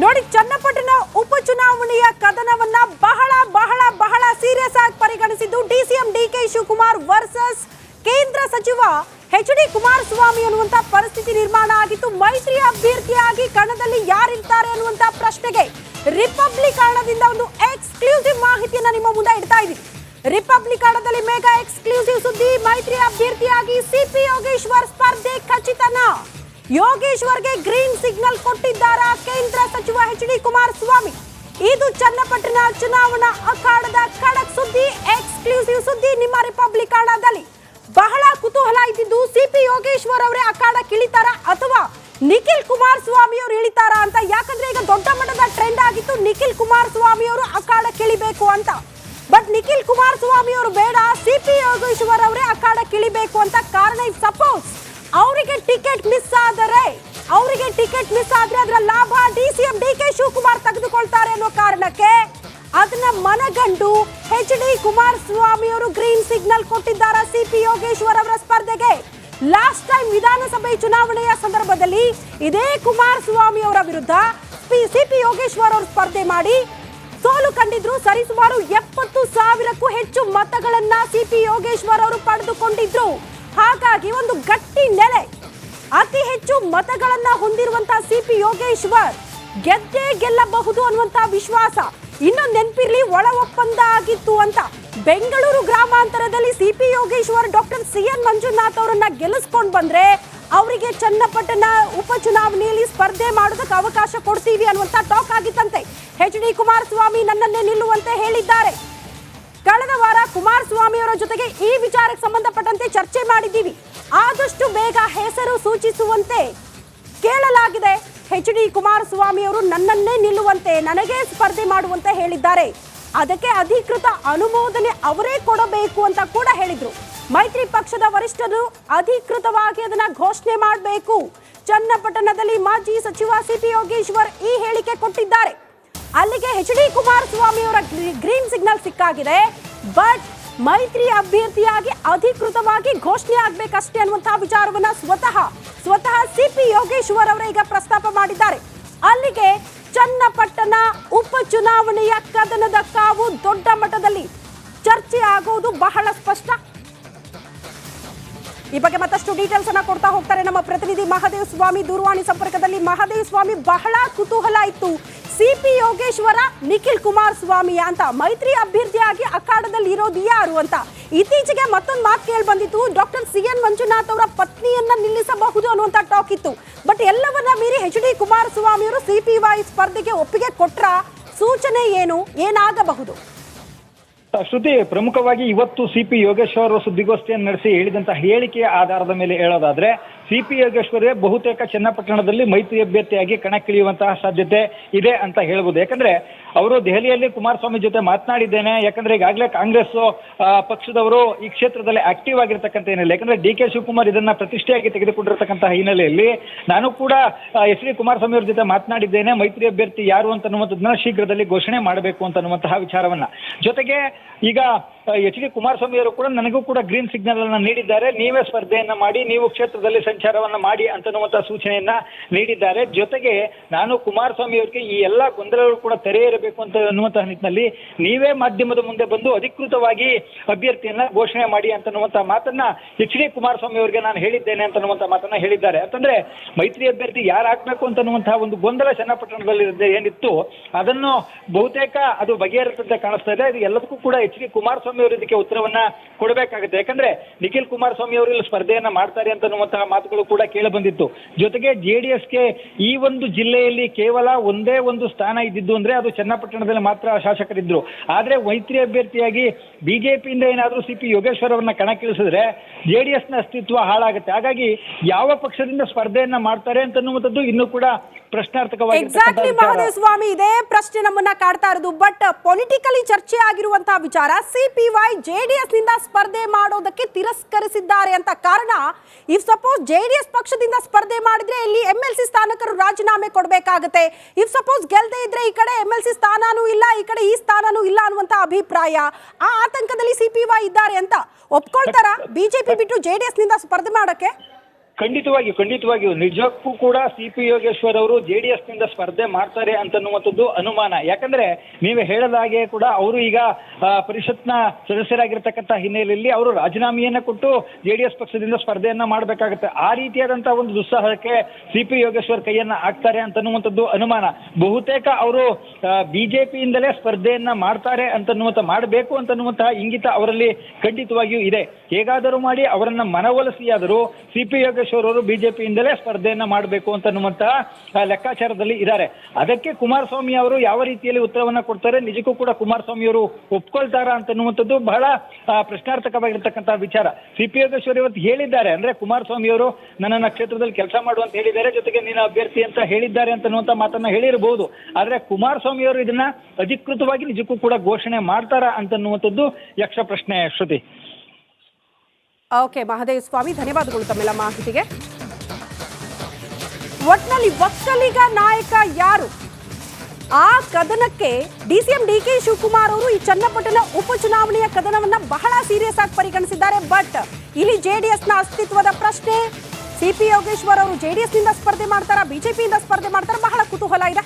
ನೋಡಿ, ಚನ್ನಪಟ್ಟಣ ಉಪಚುನಾವಣೆಯ ಕದನವನ್ನ ಬಹಳ ಬಹಳ ಬಹಳ ಸೀರಿಯಸ್ ಆಗಿ ಪರಿಗಣಿಸಿದ್ದು ಡಿಸಿಎಂ ಡಿಕೆ ಶಿವಕುಮಾರ್ ವರ್ಸಸ್ ಕೇಂದ್ರ ಸಚಿವ ಎಚ್.ಡಿ. ಕುಮಾರಸ್ವಾಮಿ ಅನ್ನುವಂತ ಪರಿಸ್ಥಿತಿ ನಿರ್ಮಾಣ ಆಗಿತ್ತು. ಮೈತ್ರಿ ಅಭ್ಯರ್ಥಿಯಾಗಿ ಕಣದಲ್ಲಿ ಯಾರಿರ್ತಾರೆ ಅನ್ನುವಂತ ಪ್ರಶ್ನೆಗೆ ರಿಪಬ್ಲಿಕ್ ಕನ್ನಡದಿಂದ ಒಂದು ಎಕ್ಸ್ಕ್ಲೂಸಿವ್ ಮಾಹಿತಿಯನ್ನ ನಿಮ್ಮ ಮುಂದೆ ಇಡ್ತಾ ಇದ್ದೀವಿ. ರಿಪಬ್ಲಿಕ್ ಕನ್ನಡದಲ್ಲಿ ಮೆಗಾ ಎಕ್ಸ್ಕ್ಲೂಸಿವ್ ಸುದ್ದಿ. ಮೈತ್ರಿ ಅಭ್ಯರ್ಥಿಯಾಗಿ ಸಿಪಿ ಯೋಗೇಶ್ವರ್ ಸ್ಪರ್ಧೆ ಖಚಿತನಾ? ಯೋಗೇಶ್ವರ್ಗೆ ಗ್ರೀನ್ ಸಿಗ್ನಲ್ ಕೊಟ್ಟಿದ್ದಾರಾ ಕೇಂದ್ರ ಸಚಿವ ಎಚ್.ಡಿ. ಕುಮಾರಸ್ವಾಮಿ? ಇದು ಚನ್ನಪಟ್ಟಣ ಚುನಾವಣಾ ಅಖಾಡದ ಖಡಕ್ ಸುದ್ದಿ, ಎಕ್ಸ್ಕ್ಲೂಸಿವ್ ಸುದ್ದಿ ನಿಮ್ಮ ರಿಪಬ್ಲಿಕ್ ಕನ್ನಡದಲ್ಲಿ. ಬಹಳ ಕುತೂಹಲ ಇದ್ದಿದ್ದು ಸಿಪಿ ಯೋಗೇಶ್ವರ್ ಅವರೇ ಅಖಾಡ ಕಿಳಿತಾರಾ ಅಥವಾ ನಿಖಿಲ್ ಕುಮಾರಸ್ವಾಮಿ ಅವರು ಇಳಿತಾರಾ ಅಂತ. ಯಾಕಂದ್ರೆ ಈಗ ದೊಡ್ಡ ಮಟ್ಟದ ಟ್ರೆಂಡ್ ಆಗಿತ್ತು ನಿಖಿಲ್ ಕುಮಾರಸ್ವಾಮಿ ಅವರು ಅಖಾಡ ಕಿಳಿಬೇಕು ಅಂತ. ಬಟ್ ನಿಖಿಲ್ ಕುಮಾರಸ್ವಾಮಿ ಅವರು ಬೇಡ, ಸಿಪಿ ಯೋಗೇಶ್ವರ್ ಅವರೇ ಅಖಾಡ ಕಿಳಿಬೇಕು ಅಂತ. ಕಾರಣ ಸಪೋಸ್ ಅವರಿಗೆ ಟಿಕೆಟ್ ಮಿಸ್ ಆದ್ರೆ ಅದರ ಲಾಭ ಡಿಸಿಎಂ ಡಿಕೆ ಶಿವಕುಮಾರ್ ತೆಗೆದುಕೊಳ್ತಾರೆ ಅನ್ನೋ ಕಾರಣಕ್ಕೆ ಅದನ್ನ ಮನಗಂಡು ಎಚ್.ಡಿ. ಕುಮಾರಸ್ವಾಮಿ ಅವರು ಗ್ರೀನ್ ಸಿಗ್ನಲ್ ಕೊಟ್ಟಿದ್ದಾರೆ ಸಿಪಿ ಯೋಗೇಶ್ವರ್ ಅವರ ಸ್ಪರ್ಧೆಗೆ. ಲಾಸ್ಟ್ ಟೈಮ್ ವಿಧಾನಸಭೆ ಚುನಾವಣೆಯ ಸಂದರ್ಭದಲ್ಲಿ ಇದೇ ಕುಮಾರಸ್ವಾಮಿ ಅವರ ವಿರುದ್ಧ ಸಿಪಿ ಯೋಗೇಶ್ವರ್ ಅವರು ಸ್ಪರ್ಧೆ ಮಾಡಿ ಸೋಲು ಕಂಡಿದ್ರು. ಸರಿಸುಮಾರು 70,000ಕ್ಕೂ ಹೆಚ್ಚು ಮತಗಳನ್ನ ಸಿಪಿ ಯೋಗೇಶ್ವರ್ ಅವರು ಪಡೆದುಕೊಂಡಿದ್ರು. ಹಾಗಾಗಿ ಒಂದು ಗಟ್ಟಿ ನೆಲೆ, ಅತಿ ಹೆಚ್ಚು ಮತಗಳನ್ನ ಹೊಂದಿರುವಂತಹ ಸಿಪಿ ಯೋಗೇಶ್ವರ್ ಗೆದ್ದೇ ಗೆಲ್ಲಬಹುದು ಅನ್ನುವಂತ ವಿಶ್ವಾಸ. ಇನ್ನೊಂದು ನೆನಪಿರ್ಲಿ, ಒಳ ಒಪ್ಪಂದ ಆಗಿತ್ತು ಅಂತ. ಬೆಂಗಳೂರು ಗ್ರಾಮಾಂತರದಲ್ಲಿ C P Yogeshwar doctor C N. Manjunath ಅವರನ್ನ ಗೆಲ್ಲಿಸ್ಕೊಂಡು ಬಂದ್ರೆ ಅವರಿಗೆ ಚನ್ನಪಟ್ಟಣ ಉಪಚುನಾವಣೆಯಲ್ಲಿ ಸ್ಪರ್ಧೆ ಮಾಡೋದಕ್ಕೆ ಅವಕಾಶ ಕೊಡ್ತೀವಿ ಅನ್ನುವಂತ ಟಾಕ್ ಆಗಿತ್ತಂತೆ. ಎಚ್.ಡಿ. ಕುಮಾರಸ್ವಾಮಿ ನನ್ನನ್ನೇ ನಿಲ್ಲುವಂತೆ ಹೇಳಿದ್ದಾರೆ. ಕಳೆದ ವಾರ ಕುಮಾರಸ್ವಾಮಿ ಅವರ ಜೊತೆಗೆ ಈ ವಿಚಾರಕ್ಕೆ ಸಂಬಂಧಪಟ್ಟಂತೆ ಚರ್ಚೆ ಮಾಡಿದ್ದೀವಿ. ಆದಷ್ಟು ಬೇಗ ಹೆಸರು ಸೂಚಿಸುವಂತೆ ಕೇಳಲಾಗಿದೆ. ಎಚ್.ಡಿ. ಕುಮಾರಸ್ವಾಮಿ ಅವರು ನನ್ನನ್ನೇ ನಿಲ್ಲುವಂತೆ, ನನಗೆ ಸ್ಪರ್ಧೆ ಮಾಡುವಂತೆ ಹೇಳಿದ್ದಾರೆ. ಅದಕ್ಕೆ ಅಧಿಕೃತ ಅನುಮೋದನೆ ಅವರೇ ಕೊಡಬೇಕು ಅಂತ ಕೂಡ ಹೇಳಿದ್ರು. ಮೈತ್ರಿ ಪಕ್ಷದ ವರಿಷ್ಠರು ಅಧಿಕೃತವಾಗಿ ಅದನ್ನ ಘೋಷಣೆ ಮಾಡಬೇಕು. ಚನ್ನಪಟ್ಟಣದಲ್ಲಿ ಮಾಜಿ ಸಚಿವ ಸಿಪಿ ಯೋಗೇಶ್ವರ್ ಈ ಹೇಳಿಕೆ ಕೊಟ್ಟಿದ್ದಾರೆ. ಅಲ್ಲಿಗೆ ಎಚ್.ಡಿ. ಕುಮಾರಸ್ವಾಮಿ ಅವರ ಗ್ರೀನ್ ಸಿಗ್ನಲ್ ಸಿಕ್ಕಾಗಿದೆ. ಬಟ್ ಮೈತ್ರಿ ಅಭ್ಯರ್ಥಿಯಾಗಿ ಅಧಿಕೃತವಾಗಿ ಘೋಷಣೆ ಆಗ್ಬೇಕಷ್ಟೇ ಅನ್ನುವಂತಹ ವಿಚಾರವನ್ನ ಸ್ವತಃ ಸಿಪಿ ಯೋಗೇಶ್ವರ್ ಅವರೇ ಈಗ ಪ್ರಸ್ತಾಪ ಮಾಡಿದ್ದಾರೆ. ಅಲ್ಲಿಗೆ ಚನ್ನಪಟ್ಟಣ ಉಪಚುನಾವಣೆಯ ಕದನದ ಕಾವು ದೊಡ್ಡ ಮಟ್ಟದಲ್ಲಿ ಚರ್ಚೆ ಆಗೋದು ಬಹಳ ಸ್ಪಷ್ಟ. ಈ ಬಗ್ಗೆ ಮತ್ತಷ್ಟು ಡೀಟೇಲ್ಸ್ ಅನ್ನ ಕೊಡ್ತಾ ಹೋಗ್ತಾರೆ ನಮ್ಮ ಪ್ರತಿನಿಧಿ ಮಹದೇವ್ ಸ್ವಾಮಿ ದೂರವಾಣಿ ಸಂಪರ್ಕದಲ್ಲಿ. ಮಹದೇವ್ ಸ್ವಾಮಿ, ಬಹಳ ಕುತೂಹಲ ಇತ್ತು ಸಿಪಿ ಯೋಗೇಶ್ವರ ನಿಖಿಲ್ ಕುಮಾರಸ್ವಾಮಿ ಅಂತ ಮೈತ್ರಿ ಅಭ್ಯರ್ಥಿಯಾಗಿ ಅಖಾಡದಲ್ಲಿ ಇರೋದು ಯಾರು ಅಂತ. ಇತ್ತೀಚೆಗೆ ಮತ್ತೊಂದು ಮಾತು ಕೇಳಿ ಬಂದಿತ್ತು, ಡಾಕ್ಟರ್ ಸಿ.ಎನ್. ಮಂಜುನಾಥ್ ಅವರ ಪತ್ನಿಯನ್ನ ನಿಲ್ಲಿಸಬಹುದು ಅನ್ನುವಂತ ಟಾಕ್ ಇತ್ತು. ಬಟ್ ಎಲ್ಲವನ್ನ ಮೀರಿ ಎಚ್.ಡಿ. ಕುಮಾರಸ್ವಾಮಿ ಅವರು ಸಿಪಿವೈ ಸ್ಪರ್ಧೆಗೆ ಒಪ್ಪಿಗೆ ಕೊಟ್ರ? ಸೂಚನೆ ಏನು, ಏನಾಗಬಹುದು? ಶ್ರುತಿ, ಪ್ರಮುಖವಾಗಿ ಇವತ್ತು ಸಿಪಿ ಯೋಗೇಶ್ವರ್ ಸುದ್ದಿಗೋಷ್ಠಿಯನ್ನು ನಡೆಸಿ ಹೇಳಿದಂತಹ ಹೇಳಿಕೆಯ ಆಧಾರದ ಮೇಲೆ ಹೇಳೋದಾದ್ರೆ ಸಿಪಿ ಯೋಗೇಶ್ವರೇ ಬಹುತೇಕ ಚನ್ನಪಟ್ಟಣದಲ್ಲಿ ಮೈತ್ರಿ ಅಭ್ಯರ್ಥಿಯಾಗಿ ಕಣಕ್ಕಿಳಿಯುವಂತಹ ಸಾಧ್ಯತೆ ಇದೆ ಅಂತ ಹೇಳ್ಬೋದು. ಯಾಕಂದ್ರೆ ಅವರು ದೆಹಲಿಯಲ್ಲಿ ಕುಮಾರಸ್ವಾಮಿ ಜೊತೆ ಮಾತನಾಡಿದ್ದೇನೆ. ಯಾಕಂದ್ರೆ ಈಗಾಗಲೇ ಕಾಂಗ್ರೆಸ್ ಪಕ್ಷದವರು ಈ ಕ್ಷೇತ್ರದಲ್ಲಿ ಆಕ್ಟಿವ್ ಆಗಿರ್ತಕ್ಕಂಥ ಹಿನ್ನೆಲೆ, ಯಾಕಂದ್ರೆ ಡಿ ಕೆ ಶಿವಕುಮಾರ್ ಇದನ್ನ ಪ್ರತಿಷ್ಠೆಯಾಗಿ ತೆಗೆದುಕೊಂಡಿರ್ತಕ್ಕಂತಹ ಹಿನ್ನೆಲೆಯಲ್ಲಿ ನಾನು ಕೂಡ ಎಚ್.ಡಿ. ಕುಮಾರಸ್ವಾಮಿ ಅವರ ಜೊತೆ ಮಾತನಾಡಿದ್ದೇನೆ. ಮೈತ್ರಿ ಅಭ್ಯರ್ಥಿ ಯಾರು ಅಂತನ್ನುವಂಥದ್ದನ್ನ ಶೀಘ್ರದಲ್ಲಿ ಘೋಷಣೆ ಮಾಡಬೇಕು ಅಂತನ್ನುವಂತಹ ವಿಚಾರವನ್ನ. ಜೊತೆಗೆ ಈಗ ಎಚ್.ಡಿ. ಕುಮಾರಸ್ವಾಮಿ ಅವರು ಕೂಡ ನನಗೂ ಕೂಡ ಗ್ರೀನ್ ಸಿಗ್ನಲ್ ಅನ್ನ ನೀಡಿದ್ದಾರೆ. ನೀವೇ ಸ್ಪರ್ಧೆಯನ್ನ ಮಾಡಿ, ನೀವು ಕ್ಷೇತ್ರದಲ್ಲಿ ಸಂಚಾರವನ್ನ ಮಾಡಿ ಅಂತನ್ನುವಂತಹ ಸೂಚನೆಯನ್ನ ನೀಡಿದ್ದಾರೆ. ಜೊತೆಗೆ ನಾನು ಕುಮಾರಸ್ವಾಮಿ ಅವರಿಗೆ ಈ ಎಲ್ಲಾ ಗೊಂದಲಗಳು ಕೂಡ ತೆರೆ ಇರಬೇಕು ಅಂತ ಅನ್ನುವಂತಹ ನಿಟ್ಟಿನಲ್ಲಿ ನೀವೇ ಮಾಧ್ಯಮದ ಮುಂದೆ ಬಂದು ಅಧಿಕೃತವಾಗಿ ಅಭ್ಯರ್ಥಿಯನ್ನ ಘೋಷಣೆ ಮಾಡಿ ಅಂತನ್ನುವಂತಹ ಮಾತನ್ನ ಎಚ್.ಡಿ. ಕುಮಾರಸ್ವಾಮಿ ಅವರಿಗೆ ನಾನು ಹೇಳಿದ್ದೇನೆ ಅಂತನ್ನುವಂತಹ ಮಾತನ್ನ ಹೇಳಿದ್ದಾರೆ. ಅಂತಂದ್ರೆ ಮೈತ್ರಿ ಅಭ್ಯರ್ಥಿ ಯಾರು ಹಾಕ್ಬೇಕು ಅಂತನ್ನುವಂತಹ ಒಂದು ಗೊಂದಲ ಚನ್ನಪಟ್ಟಣದಲ್ಲಿ ಏನಿತ್ತು ಅದನ್ನು ಬಹುತೇಕ ಅದು ಬಗೆಹರಿಸಂತೆ ಕಾಣಿಸ್ತಾ ಇದೆ. ಇದು ಎಲ್ಲದಕ್ಕೂ ಕೂಡ ಎಚ್.ಡಿ. ಕುಮಾರಸ್ವಾಮಿ ಅವರು ಇದಕ್ಕೆ ಉತ್ತರವನ್ನ ಕೊಡಬೇಕಾಗುತ್ತೆ. ಯಾಕಂದ್ರೆ ನಿಖಿಲ್ ಕುಮಾರಸ್ವಾಮಿ ಅವರು ಇಲ್ಲಿ ಸ್ಪರ್ಧೆಯನ್ನ ಮಾಡ್ತಾರೆ ಅಂತನ್ನುವಂತಹ ಮಾತುಗಳು ಕೂಡ ಕೇಳಿ ಬಂದಿತ್ತು. ಜೊತೆಗೆ ಜೆಡಿಎಸ್ಗೆ ಈ ಒಂದು ಜಿಲ್ಲೆಯಲ್ಲಿ ಕೇವಲ ಒಂದೇ ಒಂದು ಸ್ಥಾನ ಇದ್ದಿದ್ದು ಅಂದ್ರೆ ಅದು ಚನ್ನಪಟ್ಟಣದಲ್ಲಿ ಮಾತ್ರ ಶಾಸಕರಿದ್ರು. ಆದ್ರೆ ಮೈತ್ರಿ ಅಭ್ಯರ್ಥಿಯಾಗಿ ಬಿಜೆಪಿಯಿಂದ ಏನಾದ್ರೂ ಸಿಪಿ ಯೋಗೇಶ್ವರ್ ಅವರನ್ನ ಕಣಕ್ಕಿಳಿಸಿದ್ರೆ ಜೆಡಿಎಸ್ ನ ಅಸ್ತಿತ್ವ ಹಾಳಾಗುತ್ತೆ. ಹಾಗಾಗಿ ಯಾವ ಪಕ್ಷದಿಂದ ಸ್ಪರ್ಧೆಯನ್ನ ಮಾಡ್ತಾರೆ ಅಂತನ್ನುವಂಥದ್ದು ಇನ್ನೂ ಕೂಡ ಪ್ರಶ್ನಾರ್ಥಕವಾಗಿ. ಎಕ್ಸಾಕ್ಟ್ಲಿ ಮಹದೇವ್ ಸ್ವಾಮಿ, ಇದೇ ಪ್ರಶ್ನೆ ನಮ್ಮನ್ನ ಕಾಡ್ತಾ ಇರೋದು. ಬಟ್ ಪೊಲಿಟಿಕಲಿ ಚರ್ಚೆ ಆಗಿರುವಂತಹ ವಿಚಾರ, ಸಿಪಿವೈ ಜೆಡಿಎಸ್ ನಿಂದ ಸ್ಪರ್ಧೆ ಮಾಡೋದಕ್ಕೆ ತಿರಸ್ಕರಿಸಿದ್ದಾರೆ ಅಂತ. ಕಾರಣ, ಇಫ್ ಸಪೋಸ್ ಜೆಡಿಎಸ್ ಪಕ್ಷದಿಂದ ಸ್ಪರ್ಧೆ ಮಾಡಿದ್ರೆ ಇಲ್ಲಿ ಎಂಎಲ್ಸಿ ಸ್ಥಾನಕರು ರಾಜೀನಾಮೆ ಕೊಡಬೇಕಾಗುತ್ತೆ. ಇಫ್ ಸಪೋಸ್ ಗೆಲ್ಲದೆ ಇದ್ರೆ ಈ ಕಡೆ ಎಂಎಲ್ಸಿ ಸ್ಥಾನನೂ ಇಲ್ಲ, ಈ ಕಡೆ ಈ ಸ್ಥಾನನೂ ಇಲ್ಲ ಅನ್ನುವಂತ ಅಭಿಪ್ರಾಯ. ಆ ಆತಂಕದಲ್ಲಿ ಸಿಪಿವೈ ಇದ್ದಾರೆ ಅಂತ ಒಪ್ಕೊಳ್ತಾರ ಬಿಜೆಪಿ ಬಿಟ್ಟು ಜೆಡಿಎಸ್ ನಿಂದ ಸ್ಪರ್ಧೆ ಮಾಡಕ್ಕೆ? ಖಂಡಿತವಾಗಿಯೂ ನಿಜಕ್ಕೂ ಕೂಡ ಸಿ.ಪಿ. ಯೋಗೇಶ್ವರ್ ಅವರು JDS ನಿಂದ ಸ್ಪರ್ಧೆ ಮಾಡ್ತಾರೆ ಅಂತನ್ನುವಂಥದ್ದು ಅನುಮಾನ. ಯಾಕಂದ್ರೆ ನೀವು ಹೇಳದ ಹಾಗೆ ಕೂಡ ಅವರು ಈಗ ಪರಿಷತ್ನ ಸದಸ್ಯರಾಗಿರ್ತಕ್ಕಂಥ ಹಿನ್ನೆಲೆಯಲ್ಲಿ ಅವರು ರಾಜೀನಾಮೆಯನ್ನ ಕೊಟ್ಟು JDS ಪಕ್ಷದಿಂದ ಸ್ಪರ್ಧೆಯನ್ನ ಮಾಡಬೇಕಾಗುತ್ತೆ. ಆ ರೀತಿಯಾದಂತಹ ಒಂದು ದುಸ್ಸಾಹಸಕ್ಕೆ ಸಿ.ಪಿ. ಯೋಗೇಶ್ವರ್ ಕೈಯನ್ನ ಹಾಕ್ತಾರೆ ಅಂತನ್ನುವಂಥದ್ದು ಅನುಮಾನ. ಬಹುತೇಕ ಅವರು ಬಿಜೆಪಿಯಿಂದಲೇ ಸ್ಪರ್ಧೆಯನ್ನ ಮಾಡ್ತಾರೆ ಮಾಡಬೇಕು ಅಂತನ್ನುವಂತಹ ಇಂಗಿತ ಅವರಲ್ಲಿ ಖಂಡಿತವಾಗಿಯೂ ಇದೆ. ಹೇಗಾದರೂ ಮಾಡಿ ಅವರನ್ನ ಮನವೊಲಿಸಿಯಾದರೂ ಸಿ.ಪಿ. ಯೋಗೇಶ್ವರ್ ಅವರು ಬಿಜೆಪಿಯಿಂದಲೇ ಸ್ಪರ್ಧೆಯನ್ನ ಮಾಡಬೇಕು ಅಂತನ್ನುವಂತಹ ಲೆಕ್ಕಾಚಾರದಲ್ಲಿ ಇದ್ದಾರೆ. ಅದಕ್ಕೆ ಕುಮಾರಸ್ವಾಮಿ ಅವರು ಯಾವ ರೀತಿಯಲ್ಲಿ ಉತ್ತರವನ್ನ ಕೊಡ್ತಾರೆ, ನಿಜಕ್ಕೂ ಕೂಡ ಕುಮಾರಸ್ವಾಮಿ ಅವರು ಒಪ್ಕೊಳ್ತಾರ ಅಂತನ್ನುವಂಥದ್ದು ಬಹಳ ಪ್ರಶ್ನಾರ್ಥಕವಾಗಿರ್ತಕ್ಕಂತಹ ವಿಚಾರ. ಸಿ.ಪಿ. ಯೋಗೇಶ್ವರ್ ಇವತ್ತು ಹೇಳಿದ್ದಾರೆ, ಅಂದ್ರೆ ಕುಮಾರಸ್ವಾಮಿ ಅವರು ನನ್ನ ಕ್ಷೇತ್ರದಲ್ಲಿ ಕೆಲಸ ಮಾಡುವಂತ ಹೇಳಿದ್ದಾರೆ, ಜೊತೆಗೆ ನೀನು ಅಭ್ಯರ್ಥಿ ಅಂತ ಹೇಳಿದ್ದಾರೆ ಅಂತನ್ನುವಂತ ಮಾತನ್ನ ಹೇಳಿರಬಹುದು. ಆದ್ರೆ ಕುಮಾರಸ್ವಾಮಿ ಅವರು ಇದನ್ನ ಅಧಿಕೃತವಾಗಿ ನಿಜಕ್ಕೂ ಕೂಡ ಘೋಷಣೆ ಮಾಡ್ತಾರಾ ಅಂತನ್ನುವಂಥದ್ದು ಯಕ್ಷ ಪ್ರಶ್ನೆ. ಶ್ರುತಿ. ಓಕೆ ಮಹದೇವ್ ಸ್ವಾಮಿ, ಧನ್ಯವಾದಗಳು ತಮ್ಮೆಲ್ಲ ಮಾಹಿತಿಗೆ. ಒಟ್ನಲ್ಲಿ ಒಕ್ಕಲಿಗ ನಾಯಕ ಯಾರು ಆ ಕದನಕ್ಕೆ DCM DK ಶಿವಕುಮಾರ್ ಅವರು ಈ ಚನ್ನಪಟ್ಟಣ ಉಪಚುನಾವಣೆಯ ಕದನವನ್ನ ಬಹಳ ಸೀರಿಯಸ್ ಆಗಿ ಪರಿಗಣಿಸಿದ್ದಾರೆ. ಬಟ್ ಇಲ್ಲಿ JDS ನ ಅಸ್ತಿತ್ವದ ಪ್ರಶ್ನೆ, ಸಿ.ಪಿ. ಯೋಗೇಶ್ವರ್ ಅವರು JDS ನಿಂದ ಸ್ಪರ್ಧೆ ಮಾಡ್ತಾರಾ, ಬಿಜೆಪಿಯಿಂದ ಸ್ಪರ್ಧೆ ಮಾಡ್ತಾರಾ, ಬಹಳ ಕುತೂಹಲ ಇದೆ.